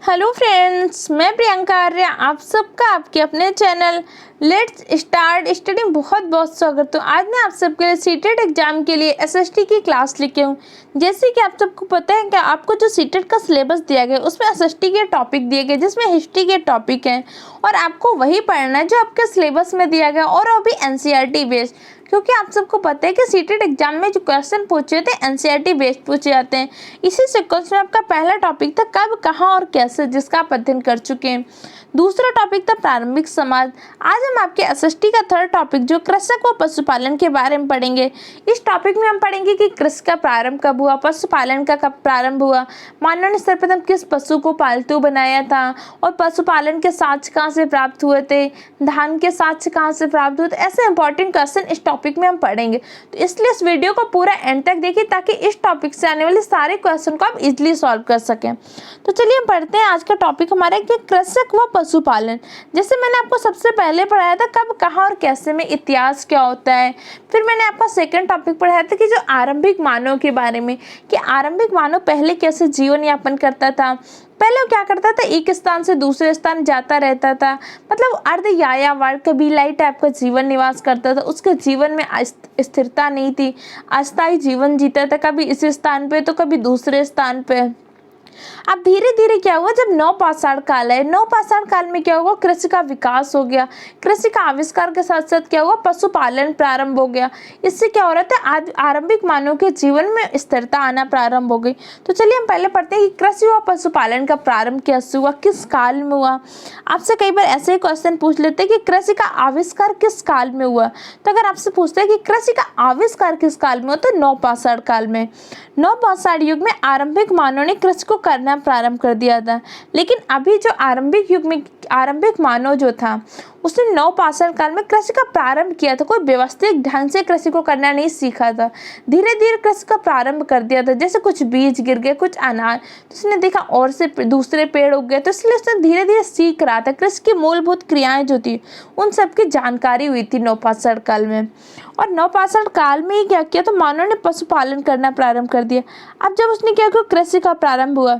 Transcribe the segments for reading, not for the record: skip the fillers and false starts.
Hello friends, मैं प्रियंका आर्य आप सबका आपके अपने चैनल लेट्स स्टार्ट स्टडी बहुत बहुत स्वागत। तो आज मैं आप सबके लिए सीटेट एग्जाम के लिए एसएसटी की क्लास लेके हूँ। जैसे कि आप सबको पता है कि आपको जो सीटेट का सिलेबस दिया गया उसमें एसएसटी के टॉपिक दिए गए जिसमें हिस्ट्री के टॉपिक हैं और आपको वही पढ़ना है जो आपके सिलेबस में दिया गया और वो भी एनसीईआरटी बेस्ड, क्योंकि आप सबको पता है कि सीटेट एग्जाम में जो क्वेश्चन पूछे थे एनसीईआरटी बेस्ड पूछे जाते हैं। इसी सीक्वेंस में आपका पहला टॉपिक था कब, कहाँ और कैसे, जिसका आप अध्ययन कर चुके हैं। दूसरा टॉपिक था प्रारंभिक समाज। आज हम आपके एसएसटी का थर्ड टॉपिक जो कृषक व पशुपालन के बारे में पढ़ेंगे। इस टॉपिक में हम पढ़ेंगे कि कृषि का प्रारंभ कब हुआ, पशुपालन का कब प्रारंभ हुआ, मानव ने सर्वप्रथम किस पशु को पालतू बनाया था और पशुपालन के साक्ष्य कहाँ से प्राप्त हुए थे, धान के साक्ष्य कहाँ से प्राप्त हुए थे। ऐसे इंपॉर्टेंट क्वेश्चन इस टॉपिक में हम पढ़ेंगे, तो इसलिए इस वीडियो को पूरा एंड तक देखिए ताकि इस टॉपिक से आने वाले सारे क्वेश्चन को आप इजीली सॉल्व कर सकें। तो चलिए हम पढ़ते हैं आज का टॉपिक हमारा कि कृषक व पशुपालन। जैसे मैंने आपको सबसे पहले पढ़ाया था कब, कहाँ और कैसे में इतिहास क्या होता है। फिर मैंने आपका सेकंड टॉपिक पढ़ाया था कि जो आरंभिक मानव के बारे में कि आरंभिक मानव पहले कैसे जीवन यापन करता था। पहले वो क्या करता था, एक स्थान से दूसरे स्थान जाता रहता था, मतलब अर्ध यायावर कबीलाई टाइप का जीवन निवास करता था। उसके जीवन में स्थिरता नहीं थी, अस्थायी जीवन जीता था, कभी इस स्थान पे तो कभी दूसरे स्थान पे। अब धीरे धीरे क्या हुआ, जब नवपाषाण काल है, नवपाषाण काल में क्या हुआ, कृषि का विकास हो गया। कृषि का आविष्कार के साथ साथ क्या हुआ, पशुपालन प्रारंभ हो गया। इससे क्या हो रहा था, आरंभिक मानव के जीवन में स्थिरता आना प्रारंभ हो गई। तो चलिए हम पहले पढ़ते हैं कि कृषि व पशुपालन का प्रारंभ कैसे हुआ, किस काल में हुआ। आपसे कई बार ऐसे ही क्वेश्चन पूछ लेते हैं कि कृषि का आविष्कार किस काल में हुआ। तो अगर आपसे पूछते हैं कि कृषि का आविष्कार किस काल में हुआ, तो नवपाषाण काल में। नवपाषाण युग में आरंभिक मानव ने कृषि को करना प्रारंभ कर दिया था। लेकिन अभी जो आरंभिक युग में आरंभिक मानव जो था उसने नवपाषाण काल में कृषि का प्रारंभ किया था। कोई व्यवस्थित ढंग से कृषि को करना नहीं सीखा था, धीरे धीरे कृषि का प्रारंभ कर दिया था। जैसे कुछ बीज गिर गए, कुछ अनाज, तो उसने देखा और से दूसरे पेड़ उग गए, तो इसलिए उसने धीरे धीरे सीख रहा था। कृषि की मूलभूत क्रियाएं जो थी उन सबकी जानकारी हुई थी नवपाषाण काल में। और नवपाषाण काल में ही क्या किया, तो मानव ने पशुपालन करना प्रारंभ कर दिया। अब जब उसने क्या किया, कृषि का प्रारंभ हुआ।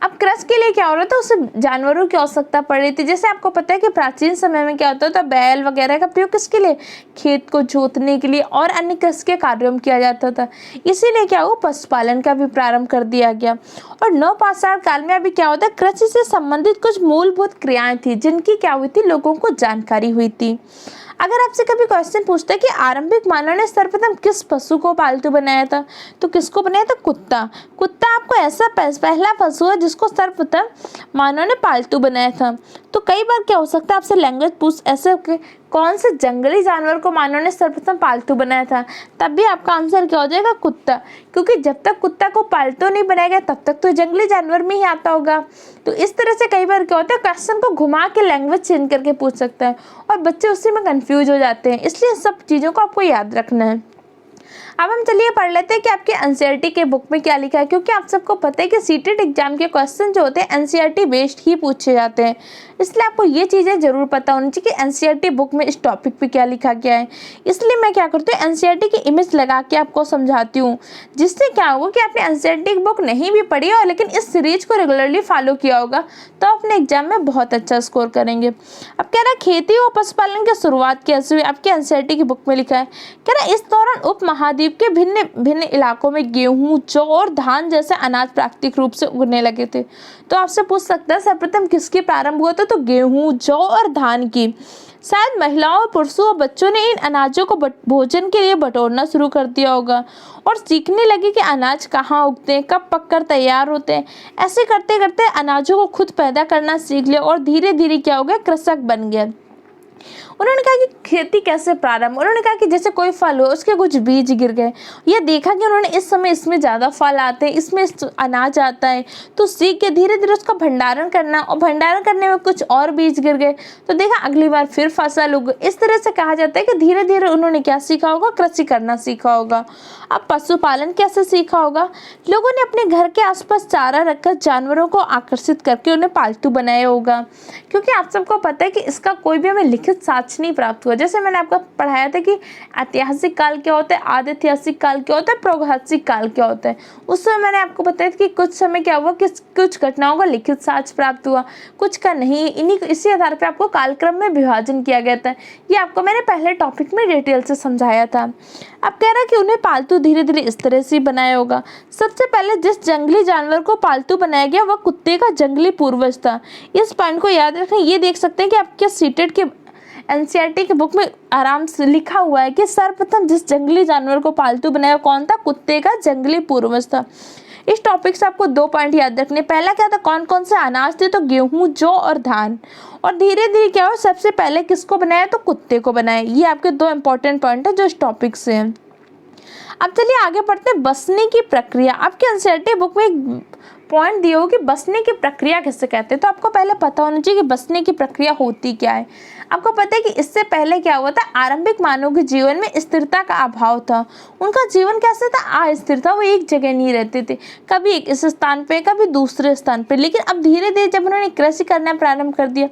अब कृषि के लिए क्या हो रहा था, उसे जानवरों की आवश्यकता पड़ रही थी। जैसे आपको पता है कि प्राचीन समय में क्या होता था, बैल वगैरह का प्रयोग किसके लिए, खेत को जोतने के लिए और अन्य कृषि के कार्यों में किया जाता था। इसीलिए क्या हुआ, पशुपालन का भी प्रारंभ कर दिया गया। और नवपाषाण काल में अभी क्या होता है, कृषि से संबंधित कुछ मूलभूत क्रियाएं थी जिनकी क्या हुई थी, लोगों को जानकारी हुई थी। अगर आपसे कभी क्वेश्चन पूछता है कि आरंभिक मानव ने सर्वप्रथम किस पशु को पालतू बनाया था, तो किसको बनाया था, कुत्ता। कुत्ता आपको ऐसा पहला पशु है जिसको सर्वप्रथम मानव ने पालतू बनाया था। तो कई बार क्या हो सकता है, आपसे लैंग्वेज पूछ ऐसे कौन से जंगली जानवर को मानव ने सर्वप्रथम पालतू बनाया था, तब भी आपका आंसर क्या हो जाएगा, कुत्ता। क्योंकि जब तक कुत्ता को पालतू नहीं बनाया गया तब तक तो जंगली जानवर में ही आता होगा। तो इस तरह से कई बार क्या होता है, क्वेश्चन को घुमा के लैंग्वेज चेंज करके पूछ सकता है और बच्चे उसी में कंफ्यूज हो जाते हैं। इसलिए सब चीज़ों को आपको याद रखना है। अब हम चलिए पढ़ लेते हैं कि आपके एनसीईआरटी के बुक में क्या लिखा है, क्योंकि आप सबको पता है कि सीटेट एग्जाम के क्वेश्चन जो होते हैं एनसीईआरटी बेस्ड ही पूछे जाते हैं। इसलिए आपको ये चीज़ें जरूर पता होनी चाहिए कि एनसीईआरटी बुक में इस टॉपिक पे क्या लिखा गया है। इसलिए मैं क्या करती हूँ, एनसीईआरटी की इमेज लगा के आपको समझाती हूँ, जिससे क्या होगा कि आपने एनसीईआरटी की बुक नहीं भी पढ़ी हो लेकिन इस सीरीज को रेगुलरली फॉलो किया होगा तो अपने एग्जाम में बहुत अच्छा स्कोर करेंगे। अब कह रहा है खेती व पशुपालन की शुरुआत कैसे हुई, आपके एनसीईआरटी की बुक में लिखा है। कह रहा है इस दौरान उप महाद्वीप के भिन्न भिन्न इलाकों में गेहूं, जौ और धान जैसे अनाज प्राकृतिक रूप से उगने लगे थे। तो आपसे पूछ सकता है सर्वप्रथम किसकी प्रारंभ हुआ था, तो गेहूं, जौ और धान की। शायद महिलाओं, पुरुषों और बच्चों ने इन अनाजों को भोजन के लिए बटोरना शुरू कर दिया होगा और सीखने लगे कि अनाज कहाँ उगते हैं, कब पककर तैयार होते हैं। ऐसे करते करते अनाजों को खुद पैदा करना सीख लिया और धीरे धीरे क्या हो गया, कृषक बन गया। उन्होंने कहा कि खेती कैसे प्रारंभ, उन्होंने कहा कि जैसे कोई फल हो उसके कुछ बीज गिर गए, ये देखा कि उन्होंने इस समय इसमें ज़्यादा फल आते हैं, इसमें अनाज आता है, तो सीख के धीरे धीरे उसका भंडारण करना और भंडारण करने में कुछ और बीज गिर गए तो देखा अगली बार फिर फसल उग। इस तरह से कहा जाता है कि धीरे धीरे उन्होंने क्या सीखा होगा, कृषि करना सीखा होगा। अब पशुपालन कैसे सीखा होगा, लोगों ने अपने घर के आसपास चारा रखकर जानवरों को आकर्षित करके उन्हें पालतू बनाया होगा। क्योंकि आप सबको पता है कि इसका कोई भी हमें लिखित साक्ष्य नहीं प्राप्त हुआ। जैसे मैंने आपको पढ़ाया था कि ऐतिहासिक काल क्या होता है, आधैतिहासिक काल क्या होता है, प्रागैतिहासिक काल क्या होता है। उस समय मैंने आपको बताया था कि कुछ समय क्या हुआ कि कुछ घटनाओं का लिखित साक्ष्य प्राप्त हुआ, कुछ का नहीं। इसी आधार पर आपको कालक्रम में विभाजन किया गया था। ये आपको मैंने पहले टॉपिक में डिटेल से समझाया था। अब कह रहा है कि उन्हें पालतू धीरे धीरे इस तरह से बनाया होगा। सबसे पहले जिस जंगली जानवर को पालतू बनाया गया वह कुत्ते का जंगली पूर्वज था। इस पॉइंट को याद रखें। ये देख सकते हैं कि आपके सीटेट के एनसीईआरटी के बुक में आराम से लिखा हुआ है कि सर्वप्रथम जिस जंगली जानवर को पालतू बनाया कौन था, कुत्ते का जंगली पूर्वज था। इस टॉपिक से आपको 2 पॉइंट याद रखने। पहला क्या था, कौन कौन से अनाज थे, तो गेहूं, जौ और धान। और धीरे धीरे क्या हुआ, सबसे पहले किसको बनाया, तो कुत्ते को बनाया। ये आपके 2 इंपॉर्टेंट पॉइंट है जो इस टॉपिक से हैं। अब चलिए आगे बढ़ते हैं, बसने की प्रक्रिया। आपके एनसीईआरटी बुक में एक पॉइंट दिया हो कि बसने की प्रक्रिया किससे कहते हैं। तो आपको पहले पता होना चाहिए कि बसने की प्रक्रिया होती क्या है। आपको पता है कि इससे पहले क्या हुआ था, आरंभिक मानव के जीवन में स्थिरता का अभाव था। उनका जीवन कैसे था, अस्थिर था। वो एक जगह नहीं रहते थे, कभी एक इस स्थान पे कभी दूसरे स्थान पे। लेकिन अब धीरे धीरे जब उन्होंने कृषि करना प्रारंभ कर दिया,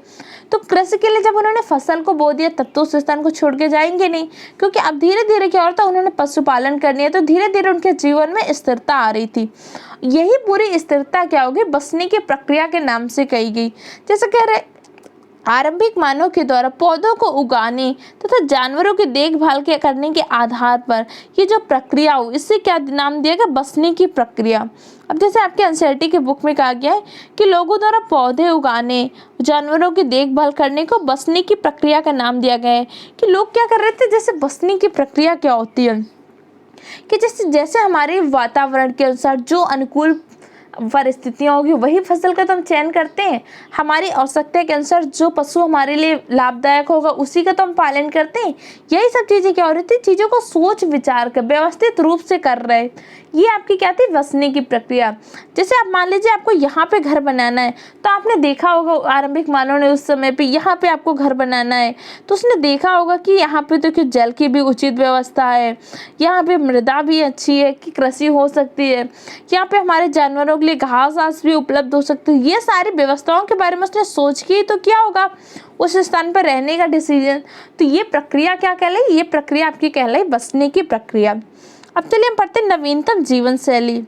तो कृषि के लिए जब उन्होंने फसल को बो दिया तब तो उस स्थान को छोड़ के जाएंगे नहीं, क्योंकि अब धीरे धीरे क्या होता, उन्होंने पशुपालन करनी है। तो धीरे धीरे उनके जीवन में स्थिरता आ रही थी। यही पूरी स्थिरता क्या होगी, बसने की प्रक्रिया के नाम से कही गई। जैसे कह रहे आरंभिक मानव के द्वारा पौधों को उगाने तथा जानवरों की देखभाल के करने के आधार पर ये जो प्रक्रिया हो, इससे क्या नाम दिया गया, बसने की प्रक्रिया। अब जैसे आपके एनसीईआरटी के बुक में कहा गया है कि लोगों द्वारा पौधे उगाने, जानवरों की देखभाल करने को बसने की प्रक्रिया का नाम दिया गया है। कि लोग क्या कर रहे थे, जैसे बसने की प्रक्रिया क्या होती है कि जैसे हमारे वातावरण के अनुसार जो अनुकूल परिस्थितियाँ होगी वही फसल का तो हम चयन करते हैं। हमारी आवश्यकता के अनुसार जो पशु हमारे लिए लाभदायक होगा उसी का तो हम पालन करते हैं। यही सब चीज़ें क्या हो रही थी, चीज़ों को सोच विचार कर व्यवस्थित रूप से कर रहे। ये आपकी क्या थी, बसने की प्रक्रिया। जैसे आप मान लीजिए आपको यहाँ पे घर बनाना है, तो आपने देखा होगा आरंभिक मानव ने उस समय पे यहाँ पे आपको घर बनाना है, तो उसने देखा होगा कि यहाँ पे तो क्यों जल की भी उचित व्यवस्था है, यहाँ पे मृदा भी अच्छी है कि कृषि हो सकती है, यहाँ पे हमारे जानवरों के लिए घास आस भी उपलब्ध हो सकती है। ये सारी व्यवस्थाओं के बारे में उसने सोच की, तो क्या होगा, उस स्थान पर रहने का डिसीजन। तो ये प्रक्रिया क्या कहलाई, ये प्रक्रिया आपकी कहलाई बसने की प्रक्रिया। अब चलिए हम पढ़ते हैं नवीनतम जीवन शैली।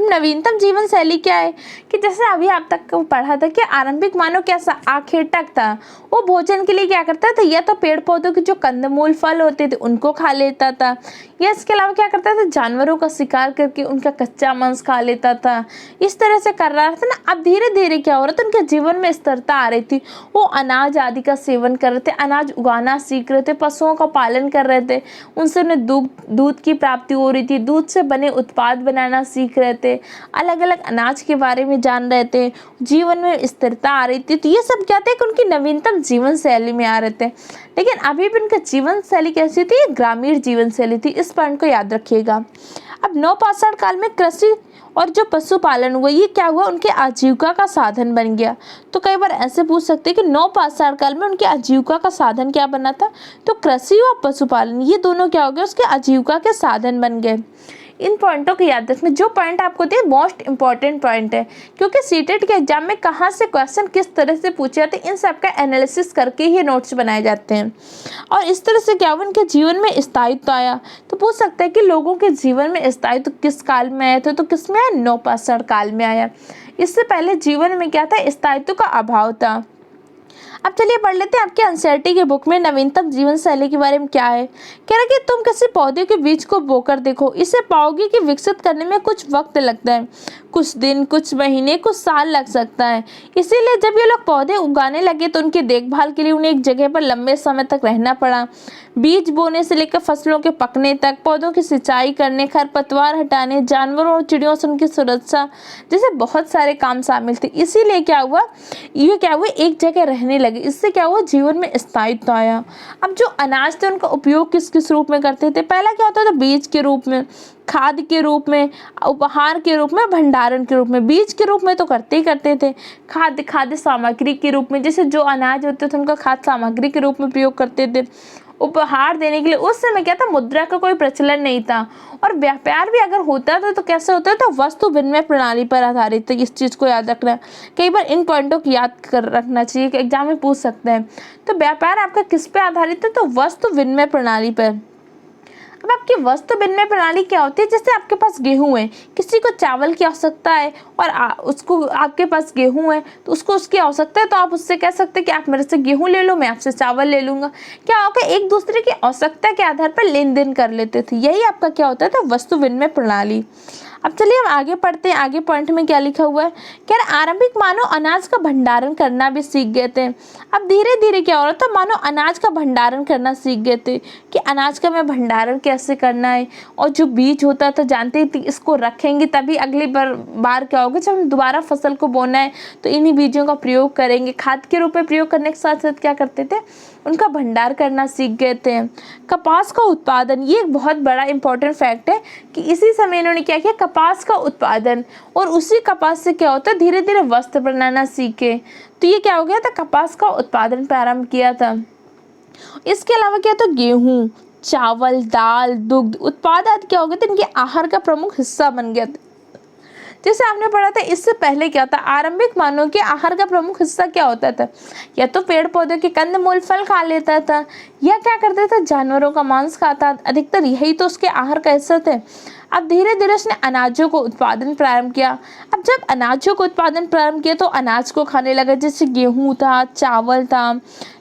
नवीनतम जीवन शैली क्या है कि जैसे अभी आप तक पढ़ा था कि आरंभिक मानव कैसा आखेटक था। वो भोजन के लिए क्या करता था, या तो पेड़ पौधों के जो कंदमूल फल होते थे उनको खा लेता था, या इसके अलावा क्या करता था, जानवरों का शिकार करके उनका कच्चा मांस खा लेता था। इस तरह से कर रहा था ना। अब धीरे धीरे क्या हो रहा था, उनके जीवन में स्थिरता आ रही थी। वो अनाज आदि का सेवन कर रहे थे, अनाज उगाना सीख रहे थे, पशुओं का पालन कर रहे थे, उनसे उन्हें दूध की प्राप्ति हो रही थी, दूध से बने उत्पाद बनाना सीख रहे थे, अलग अलग अनाज के बारे में जान रहे थे, जीवन में स्थिरता आ रही थी। तो ये सब क्या थे कि उनकी नवीनतम जीवन शैली में आ रहे थे। लेकिन अभी भी उनका जीवन शैली कैसी थी, ग्रामीण जीवन शैली थी। इस पॉइंट को याद रखिएगा। अब नवपाषाण काल में कृषि और जो पशुपालन हुआ, ये क्या हुआ, उनके आजीविका का साधन बन गया। तो कई बार ऐसे पूछ सकते हैं कि नवपाषाण काल में उनके आजीविका का साधन क्या बना था, तो कृषि और पशुपालन, ये दोनों क्या हो गए, उसके आजीविका के साधन बन गए। इन पॉइंटों को याद रखना। जो पॉइंट आपको दिए मोस्ट इंपॉर्टेंट पॉइंट है, क्योंकि सीटेट के एग्जाम में कहाँ से क्वेश्चन किस तरह से पूछे जाते हैं, इन सब का एनालिसिस करके ही नोट्स बनाए जाते हैं। और इस तरह से क्या हुआ, उनके जीवन में स्थायित्व आया। तो पूछ सकते हैं कि लोगों के जीवन में स्थायित्व किस काल में आया था, तो किस में आया, नवपाषाण काल में आया। इससे पहले जीवन में क्या था, स्थायित्व का अभाव था। अब चलिए पढ़ लेते हैं आपके एनसीईआरटी के बुक में नवीनतम जीवन शैली के बारे में क्या है। कह रहा है कि तुम किसी पौधे के बीज को बोकर देखो, इसे पाओगे कि विकसित करने में कुछ वक्त लगता है, कुछ दिन, कुछ महीने, कुछ साल लग सकता है। इसीलिए जब ये लोग पौधे उगाने लगे तो उनकी देखभाल के लिए उन्हें एक जगह पर लंबे समय तक रहना पड़ा। बीज बोने से लेकर फसलों के पकने तक, पौधों की सिंचाई करने, खरपतवार हटाने, जानवरों और चिड़ियों से उनकी सुरक्षा जैसे बहुत सारे काम शामिल थे। इसीलिए क्या हुआ, ये क्या हुआ, एक जगह रहने लगे। इससे क्या हुआ, जीवन में स्थायित्व आया। अब जो अनाज थे उनका उपयोग किस किस रूप में करते थे, पहला क्या होता था, बीज के रूप में, खाद के रूप में, उपहार के रूप में, भंडारण के रूप में। बीज के रूप में तो करते ही करते थे, खाद्य सामग्री के रूप में, जैसे जो अनाज होते थे उनका खाद्य सामग्री के रूप में प्रयोग करते थे। उपहार देने के लिए। उस समय क्या था, मुद्रा का कोई प्रचलन नहीं था, और व्यापार भी अगर होता था तो कैसे होता था, वस्तु विनिमय प्रणाली पर आधारित था। इस चीज़ को याद रखना, कई बार इन पॉइंटों को याद कर रखना चाहिए कि एग्जाम में पूछ सकते हैं। तो व्यापार आपका किस पे आधारित है, तो वस्तु विनिमय प्रणाली पर। अब आपकी वस्तु विनिमय प्रणाली क्या होती है, जैसे आपके पास गेहूं है, किसी को चावल की आवश्यकता है और उसको, आपके पास गेहूं है तो उसको उसकी आवश्यकता है, तो आप उससे कह सकते हैं कि आप मेरे से गेहूं ले लो, मैं आपसे चावल ले लूंगा। क्या होगा, एक दूसरे की आवश्यकता के आधार पर लेन देन कर लेते थे। यही आपका क्या होता था, वस्तु विनिमय प्रणाली। अब चलिए हम आगे पढ़ते हैं। आगे पॉइंट में क्या लिखा हुआ है, कह रहे आरंभिक मानव अनाज का भंडारण करना भी सीख गए थे। अब धीरे धीरे क्या हो रहा था, मानव अनाज का भंडारण करना सीख गए थे कि अनाज का मैं भंडारण कैसे करना है, और जो बीज होता था जानते थे इसको रखेंगे तभी अगली बार क्या होगा, जब हम दोबारा फसल को बोना है तो इन्हीं बीजों का प्रयोग करेंगे। खाद के रूप में प्रयोग करने के साथ साथ क्या करते थे, उनका भंडार करना सीख गए थे। कपास का उत्पादन, ये एक बहुत बड़ा इंपॉर्टेंट फैक्ट है कि इसी समय इन्होंने क्या किया, कपास का उत्पादन, और उसी कपास से क्या होता है, धीरे धीरे वस्त्र बनाना सीखे। तो ये क्या हो गया था, कपास का उत्पादन प्रारंभ किया था। इसके अलावा क्या था, गेहूं, चावल, दाल, दुग्ध उत्पाद आदि क्या हो गए थे, इनके आहार का प्रमुख हिस्सा बन गया था। जैसे आपने पढ़ा था इससे पहले क्या था, आरंभिक मानव के आहार का प्रमुख हिस्सा क्या होता था, या तो पेड़ पौधे के कंदमूल फल खा लेता था, या क्या करता था, जानवरों का मांस खाता, अधिकतर यही तो उसके आहार का हिस्सा थे। अब धीरे धीरे उसने अनाजों को उत्पादन प्रारंभ किया। अब जब अनाजों को उत्पादन प्रारंभ किया तो अनाज को खाने लगा, जैसे गेहूं था, चावल था,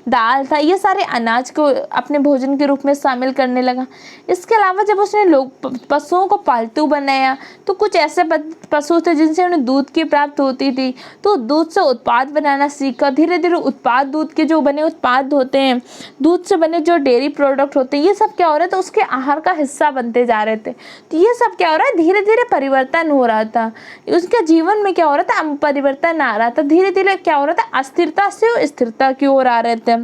दाल था, ये सारे अनाज को अपने भोजन के रूप में शामिल करने लगा। इसके अलावा जब उसने पशुओं को पालतू बनाया तो कुछ ऐसे पशु थे जिनसे उन्हें दूध की प्राप्त होती थी, तो दूध से उत्पाद बनाना सीखा। धीरे धीरे उत्पाद, दूध के जो बने उत्पाद होते हैं, दूध से बने जो डेयरी प्रोडक्ट होते हैं, ये सब क्या हो रहा है, तो उसके आहार का हिस्सा बनते जा रहे थे। तो ये सब क्या हो रहा है, धीरे धीरे परिवर्तन हो रहा था, उसके जीवन में क्या हो रहा था, परिवर्तन आ रहा था। धीरे धीरे क्या हो रहा था, अस्थिरता से स्थिरता की ओर आ रहे थे।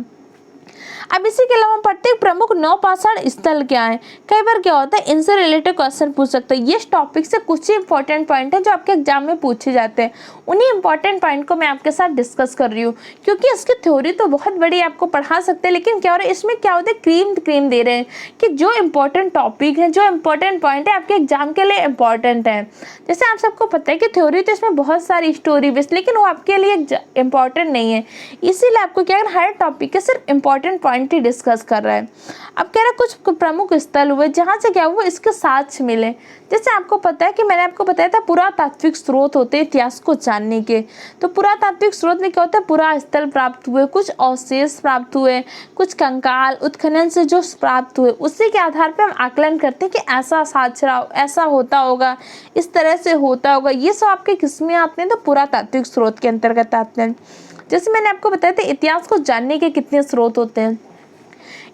अब इसी के अलावा पढ़ते प्रमुख नौपाषाण स्थल क्या है। कई बार क्या होता है, इनसे रिलेटेड क्वेश्चन पूछ सकते हैं। ये टॉपिक से कुछ ही इंपॉर्टेंट पॉइंट है जो आपके एग्जाम में पूछे जाते हैं, उन्हीं इंपॉर्टेंट पॉइंट को मैं आपके साथ डिस्कस कर रही हूँ, क्योंकि इसकी थ्योरी तो बहुत बड़ी आपको पढ़ा सकते हैं, लेकिन क्या हो रहा है, इसमें क्या होता है, क्रीम दे रहे हैं कि जो इंपॉर्टेंट टॉपिक है, जो इंपॉर्टेंट पॉइंट है आपके एग्जाम के लिए इंपॉर्टेंट है। जैसे आप सबको पता है कि थ्योरी तो इसमें बहुत सारी स्टोरी बेस्ड, लेकिन वो आपके लिए इंपॉर्टेंट नहीं है, इसीलिए आपको क्या हर टॉपिक के सिर्फ इंपॉर्टेंट पॉइंट ही डिस्कस कर रहा है। अब कह रहा है कुछ प्रमुख स्थल हुए जहाँ से क्या हुआ, इसके साक्ष्य मिले। जैसे आपको पता है कि मैंने आपको बताया था पुरातात्विक स्रोत होते हैं इतिहास को जानने के, तो पुरातात्विक स्रोत में क्या होता है, पुरा स्थल प्राप्त हुए, कुछ अवशेष प्राप्त हुए, कुछ कंकाल उत्खनन से जो प्राप्त हुए, उसी के आधार पर हम आकलन करते हैं कि ऐसा साक्षरा ऐसा होता होगा, इस तरह से होता होगा। ये सब आपके किसमें आते हैं, तो पुरातात्विक स्रोत के अंतर्गत आते हैं। जैसे मैंने आपको बताया था इतिहास को जानने के कितने स्रोत होते हैं।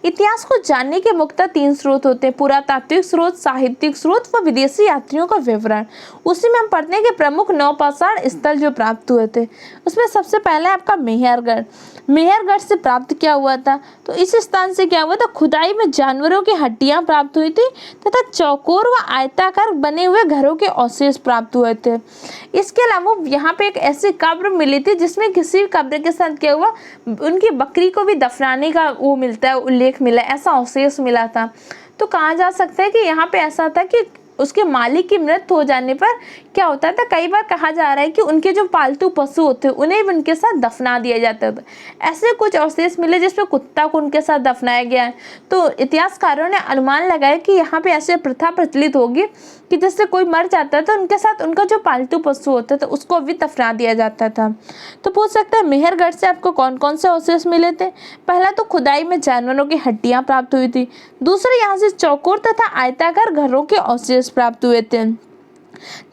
इतिहास को जानने के मुख्यतः 3 स्रोत होते हैं, पुरातात्विक स्रोत, साहित्यिक स्रोत व विदेशी यात्रियों का विवरण। उसी में हम पढ़ते हैं कि प्रमुख नौपाषाण स्थल जो प्राप्त हुए थे, उसमें सबसे पहला आपका मेहरगढ़। मेहरगढ़ से प्राप्त क्या हुआ था, तो इस स्थान से क्या हुआ था, खुदाई में जानवरों की हड्डियां प्राप्त हुई थी तथा चौकोर व आयताकार बने हुए घरों के अवशेष प्राप्त हुए थे। इसके अलावा यहाँ पे एक ऐसी कब्र मिली थी जिसमें किसी कब्र के साथ क्या हुआ, उनकी बकरी को भी दफनाने का वो मिलता है, उल्लेख मिला, ऐसा अवशेष मिला था। तो कहा जा सकता है कि यहाँ पे ऐसा था कि उसके मालिक की मृत्यु हो जाने पर क्या होता था, कई बार कहा जा रहा है कि उनके जो पालतू पशु होते हैं उन्हें भी उनके साथ दफना दिया जाता था। ऐसे कुछ अवशेष मिले जिसमें कुत्ता को उनके साथ दफनाया गया है। तो इतिहासकारों ने अनुमान लगाया कि यहाँ पे ऐसे प्रथा प्रचलित होगी कि जैसे कोई मर जाता था उनके साथ उनका जो पालतू पशु होता था उसको भी दफना दिया जाता था। तो पूछ सकते हैं मेहरगढ़ से आपको कौन कौन से अवशेष मिले थे। पहला तो खुदाई में जानवरों की हड्डियां प्राप्त हुई थी। दूसरे यहाँ से चौकोर तथा आयताकार घरों के अवशेष प्राप्त हुए थे।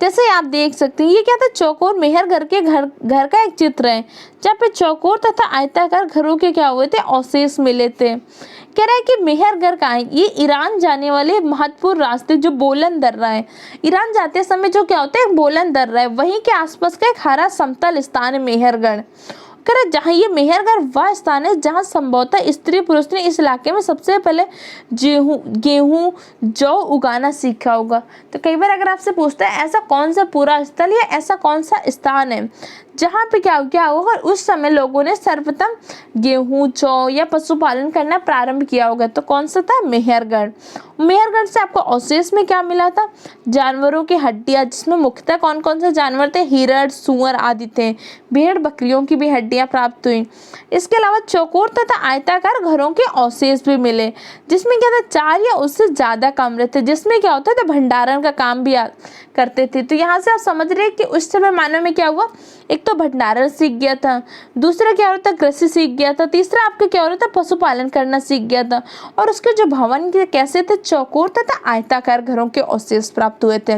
जैसे आप देख सकते हैं ये क्या था, चौकोर मेहरगढ़ के घर का एक चित्र है जहाँ पे चौकोर तथा आयताकार घरों के क्या हुए थे, अवशेष मिले थे। कह रहा है कि मेहरगढ़ का है, ये ईरान जाने वाले महत्वपूर्ण रास्ते जो बोलन दर्रा है, ईरान जाते समय जो क्या होता है बोलन दर्रा है, वहीं के आसपास का एक हरा समतल स्थान है मेहरगढ़। जहाँ ये मेहरगढ़ वह स्थान है जहाँ संभवतः स्त्री पुरुष ने इस इलाके में सबसे पहले गेहूं जौ उगाना सीखा होगा। तो कई बार अगर आपसे पूछता है ऐसा कौन सा पूरा स्थल या ऐसा कौन सा स्थान है जहाँ पे क्या होगा, उस समय लोगों ने सर्वप्रथम गेहूं, जौ या पशुपालन करना प्रारंभ किया होगा। तो कौन सा था? मेहरगढ़। मेहरगढ़ से आपको अवशेष में क्या मिला था? जानवरों की हड्डियां, जिसमें मुख्यतः कौन कौन से जानवर थे? हिरण, सूअर आदि थे। भेड़ बकरियों की भी हड्डियां प्राप्त हुई। इसके अलावा चौकोर तथा आयताकार घरों के अवशेष भी मिले, जिसमें क्या था? 4 या उससे ज्यादा कमरे थे, जिसमें क्या होता था? भंडारण का काम भी करते थे। तो यहाँ से आप समझ रहे हैं कि उस समय मानव में क्या हुआ? एक तो भंडारण सीख गया था, दूसरा क्या होता? कृषि सीख गया था, तीसरा आपका क्या हो रहा था? पशुपालन करना सीख गया था। और उसके जो भवन कैसे थे? चौकोर तथा आयताकार घरों के अवशेष प्राप्त हुए थे।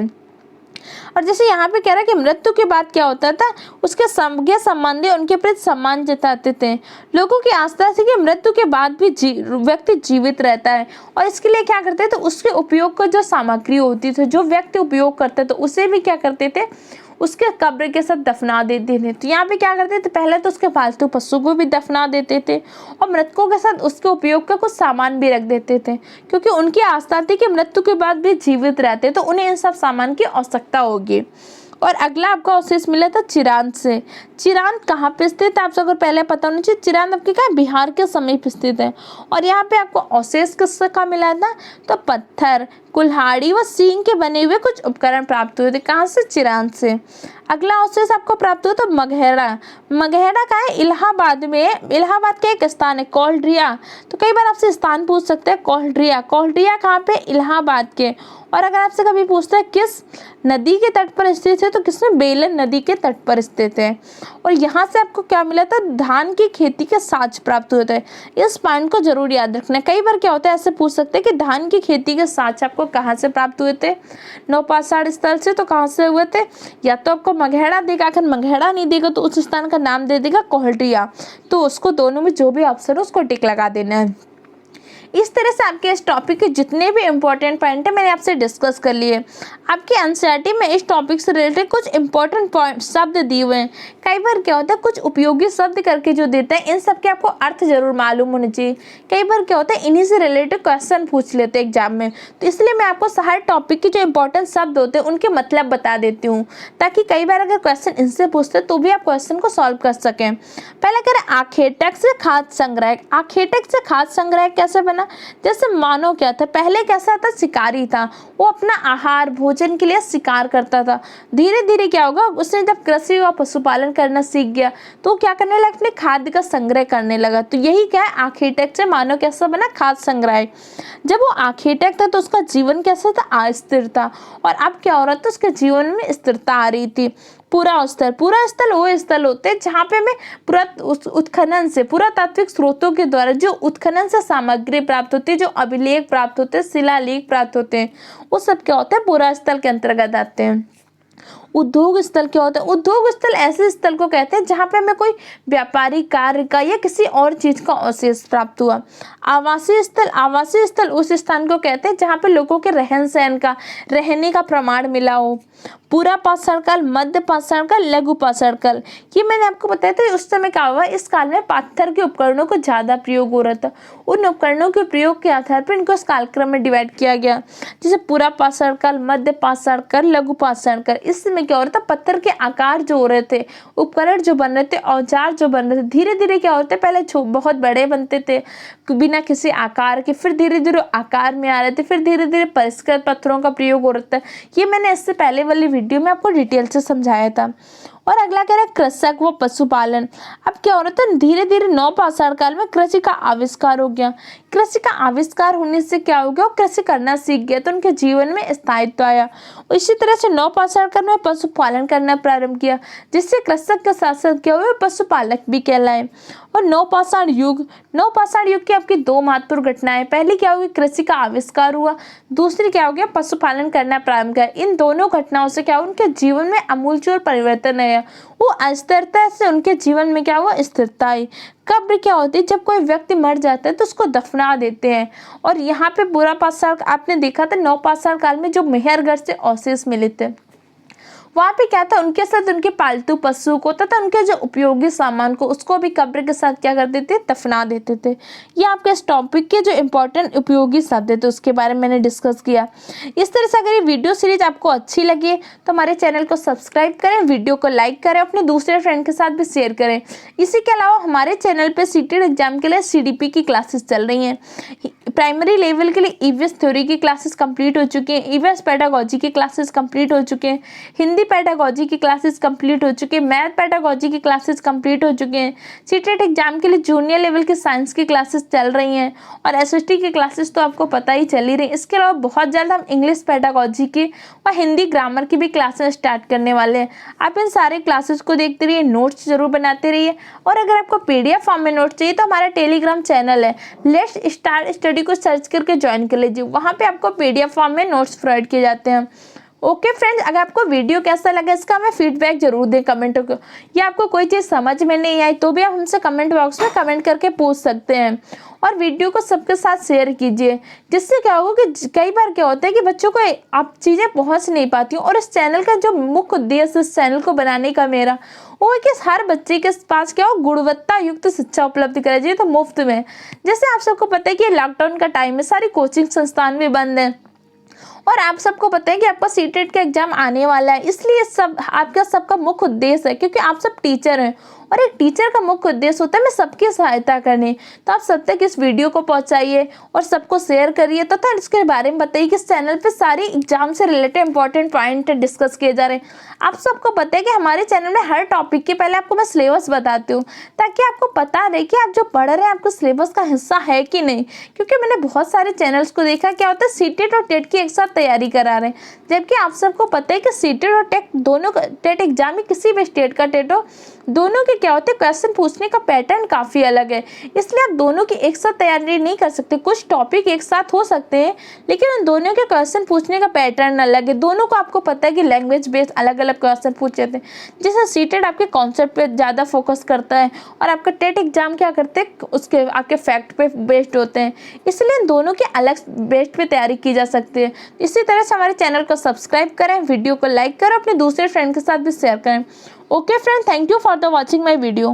और जैसे यहाँ पे कह रहा है कि मृत्यु के बाद क्या होता था? उसके समग्र संबंधी उनके प्रति सम्मान जताते थे। लोगों की आस्था थी कि मृत्यु के बाद भी व्यक्ति जीवित रहता है, और इसके लिए क्या करते थे? उसके उपयोग को जो सामग्री होती थी, जो व्यक्ति उपयोग करते थे, उसे भी क्या करते थे? उसके कब्र के साथ दफना देते थे। तो यहाँ पे क्या करते थे? पहले तो उसके पालतू पशु को भी दफना देते थे, और मृतकों के साथ उसके उपयोग का कुछ सामान भी रख देते थे, क्योंकि उनकी आस्था थी कि मृत्यु के बाद भी जीवित रहते तो उन्हें इन सब सामान की आवश्यकता होगी। और अगला आपको अवशेष मिला था चिरांद से। चिरांद कहाँ पे स्थित है? आप सबको पहले पता होना चाहिए। चिरांद आपके क्या? बिहार के समीप स्थित है। और यहाँ पे आपको अवशेष किससे का मिला था? तो पत्थर, कुल्हाड़ी व सींग के बने हुए कुछ उपकरण प्राप्त हुए थे। कहाँ से? चिरांद से। अगला अवशेष आपको प्राप्त हुआ तो मगहरा। मगहरा का है? इलाहाबाद में। इलाहाबाद का एक स्थान है कोल्ड्रिया। तो कई बार आपसे स्थान पूछ सकते हैं कोल्ड्रिया। कोल्ड्रिया कहाँ पे? इलाहाबाद के। और अगर आपसे कभी पूछता है किस नदी के तट पर स्थित है, तो किसमें? बेलन नदी के तट पर स्थित है। और यहाँ से आपको क्या मिला था? धान की खेती के साज प्राप्त हुए थे। इस पॉइंट को जरूर याद रखना। कई बार क्या होता है, ऐसे पूछ सकते हैं कि धान की खेती के साज आपको कहाँ से प्राप्त हुए थे? नौपाषाण स्थल से। तो कहाँ से हुए थे? या तो आपको मगहरा देगा, अगर मगहरा नहीं देगा तो उस स्थान का नाम दे देगा कोल्ड्रिया। तो उसको दोनों में जो भी ऑप्शन है उसको टिक लगा देना है। इस तरह से आपके इस टॉपिक के जितने भी इंपॉर्टेंट पॉइंट है मैंने आपसे डिस्कस कर लिए। आपके एनसीईआरटी में इस टॉपिक से रिलेटेड कुछ इंपॉर्टेंट पॉइंट शब्द दिए हुए हैं। कई बार क्या होता है, कुछ उपयोगी शब्द करके जो देते हैं, इन सब के आपको अर्थ जरूर मालूम होने चाहिए। कई बार क्या होता है, इन्हीं से रिलेटेड क्वेश्चन पूछ लेते हैं एग्जाम में, तो इसलिए मैं आपको हर टॉपिक के जो इंपॉर्टेंट शब्द होते हैं उनके मतलब बता देती हूँ, ताकि कई बार अगर क्वेश्चन इनसे पूछते हैं तो भी आप क्वेश्चन को सॉल्व कर सकें। पहले कह रहे आखेटक से खाद्य संग्रह। आखेटक से खाद्य संग्रह कैसे बना? जैसे मानव क्या था, पहले कैसा था? शिकारी था। वो अपना आहार भोजन के लिए शिकार करता था। धीरे धीरे क्या होगा, उसने जब कृषि व पशुपालन करना सीख गया तो क्या करने लगा? अपने खाद्य का संग्रह करने लगा। तो यही क्या है, आखेटक से मानव कैसा बना? खाद्य संग्रह। जब वो आखेटक था तो उसका जीवन कैसा था? अस्थिर था। और अब क्या हो रहा था? उसके जीवन में स्थिरता आ रही थी। पूरा स्थल वो स्थल होते हैं जहाँ पे हमें उत्खनन से, पुरातात्विक स्रोतों के द्वारा जो उत्खनन से सामग्री प्राप्त होती है, जो अभिलेख प्राप्त होते हैं, शिलालेख प्राप्त होते हैं, वो सब क्या होता है? पूरा स्थल के अंतर्गत आते हैं। उद्योग स्थल क्या होता है? उद्योग स्थल ऐसे स्थल को कहते हैं जहाँ पे हमें कोई व्यापारिक कार्य का या किसी और चीज का अवशेष प्राप्त हुआ। आवासीय स्थल उस स्थान को कहते हैं जहाँ पे लोगों के रहन सहन का, रहने का प्रमाण मिला हो। पूरा पाषाण काल, मध्य पाषाण काल, लघु पाषाण काल, ये मैंने आपको बताया था। उस समय क्या हुआ, इस काल में पत्थर के उपकरणों को ज्यादा प्रयोग हो रहा था। उन उपकरणों के प्रयोग के आधार पर इनको इस कालक्रम में डिवाइड किया गया, जैसे पूरा पाषाण काल, मध्य पाषाण काल, लघु पाषाण काल। इस समय क्या हो रहा था, पत्थर के आकार जो हो रहे थे, उपकरण जो बन रहे थे, औजार जो बन रहे थे, धीरे धीरे क्या होते, पहले बहुत बड़े बनते थे बिना किसी आकार के, फिर धीरे धीरे आकार में आ रहे थे, फिर धीरे धीरे परिष्कृत पत्थरों का प्रयोग हो रहा था। ये मैंने इससे पहले वाली वीडियो में आपको डिटेल से समझाया था। और अगला कह रहा है कृषक व पशुपालन। अब क्या हो रहा था, धीरे धीरे नवपाषाण काल में कृषि का आविष्कार हो गया। कृषि का आविष्कार होने से क्या हो गया, वो कृषि करना सीख गया, तो उनके जीवन में स्थायित्व आया। इसी तरह से नवपाषाण काल में पशुपालन करना प्रारंभ किया, जिससे कृषक के साथ साथ क्या हुए, पशुपालक भी कहलाए। और नवपाषाण युग की आपकी दो महत्वपूर्ण घटनाएं, पहली क्या हुई, कृषि का आविष्कार हुआ, दूसरी क्या हो गया, पशुपालन करना प्रारंभ किया। इन दोनों घटनाओं से क्या हुआ, उनके जीवन में आमूलचूल परिवर्तन आया। वो अस्थिरता से उनके जीवन में क्या हुआ, स्थिरता आई। कब्र क्या होती है, जब कोई व्यक्ति मर जाता है तो उसको दफना देते हैं। और यहाँ पे बुरा पाषाण आपने देखा था, नवपाषाण काल में जो मेहरगढ़ से अवशेष मिले थे, वहाँ पे क्या था, उनके साथ उनके पालतू पशु को तथा उनके जो उपयोगी सामान को उसको भी कब्र के साथ क्या करते थे, दफना देते थे। ये आपके इस टॉपिक के जो इंपॉर्टेंट उपयोगी शब्द थे उसके बारे में मैंने डिस्कस किया। इस तरह से अगर ये वीडियो सीरीज आपको अच्छी लगे तो हमारे चैनल को सब्सक्राइब करें, वीडियो को लाइक करें, अपने दूसरे फ्रेंड के साथ भी शेयर करें। इसी के अलावा हमारे चैनल पे सीटेट एग्जाम के लिए सीडीपी की क्लासेस चल रही हैं। प्राइमरी लेवल के लिए ईवीएस थ्योरी की क्लासेस कंप्लीट हो चुकी हैं, ईवीएस पेडागोजी की क्लासेस कंप्लीट हो चुके हैं, हिंदी पेडागोजी की क्लासेस कंप्लीट हो चुकी है, मैथ पेडागोजी की क्लासेस कंप्लीट हो चुके हैं। सीटेट एग्जाम के लिए जूनियर लेवल की साइंस की क्लासेस चल रही हैं और एसएसटी की क्लासेस तो आपको पता ही चल ही रही। इसके अलावा बहुत जल्द हम इंग्लिश पेडागोजी की और हिंदी ग्रामर की भी क्लासेस स्टार्ट करने वाले हैं। आप इन सारे क्लासेस को देखते रहिए, नोट्स जरूर बनाते रहिए। और अगर आपको पीडीएफ फॉर्म में नोट्स चाहिए तो हमारा टेलीग्राम चैनल है लेट्स स्टार्ट स्टडी को सर्च करके ज्वाइन कर लीजिए, वहाँ पे आपको पीडीएफ फॉर्म में नोट्स प्रोवाइड किए जाते हैं। ओके फ्रेंड्स, अगर आपको वीडियो कैसा लगा इसका हमें फीडबैक जरूर दें कमेंटों को, या आपको कोई चीज़ समझ में नहीं आई तो भी आप हमसे कमेंट बॉक्स में कमेंट करके पूछ सकते हैं। और वीडियो को सबके साथ शेयर कीजिए, जिससे क्या होगा कि कई बार क्या होता है कि बच्चों को आप चीज़ें पहुंच नहीं पाती हूँ। और इस चैनल का जो मुख्य उद्देश्य इस चैनल को बनाने का मेरा वो है कि हर बच्चे के पास क्या हो, गुणवत्ता युक्त शिक्षा उपलब्ध कराई जाए, तो मुफ्त में। जैसे आप सबको पता है कि लॉकडाउन का टाइम है, सारी कोचिंग संस्थान भी बंद है और आप सबको पता है कि आपका सीटेट का एग्जाम आने वाला है। इसलिए सब आपका सबका मुख्य उद्देश्य है, क्योंकि आप सब टीचर हैं और एक टीचर का मुख्य उद्देश्य होता है मैं सबकी सहायता करने। तो आप सब तक इस वीडियो को पहुंचाइए और सबको शेयर करिए तथा इसके बारे में बताइए कि इस चैनल पे सारी एग्जाम से रिलेटेड इंपॉर्टेंट पॉइंट डिस्कस किए जा रहे हैं। आप सबको पता है कि हमारे चैनल में हर टॉपिक के पहले आपको मैं सिलेबस बताती हूँ, ताकि आपको पता रहे कि आप जो पढ़ रहे हैं आपको सिलेबस का हिस्सा है कि नहीं। क्योंकि मैंने बहुत सारे चैनल्स को देखा क्या होता है, सीटेट और टेट की एक साथ तैयारी करा रहे हैं, जबकि आप सबको पता है कि सीटेट और टेट दोनों टेट एग्जाम में किसी भी स्टेट का टेट हो, दोनों के क्या होते हैं क्वेश्चन पूछने का पैटर्न काफ़ी अलग है। इसलिए आप दोनों की एक साथ तैयारी नहीं कर सकते। कुछ टॉपिक एक साथ हो सकते हैं लेकिन उन दोनों के क्वेश्चन पूछने का पैटर्न अलग है। दोनों को आपको पता है कि लैंग्वेज बेस्ड अलग अलग क्वेश्चन पूछे जाते हैं। जैसे सीटेट आपके कॉन्सेप्ट पे ज़्यादा फोकस करता है और आपका टेट एग्जाम क्या करते हैं, उसके आपके फैक्ट पे बेस्ड होते हैं। इसलिए इन दोनों के अलग बेस्ड पे तैयारी की जा सकती है। इसी तरह से हमारे चैनल को सब्सक्राइब करें, वीडियो को लाइक करें, अपने दूसरे फ्रेंड के साथ भी शेयर करें। Okay friend, thank you for the watching my video.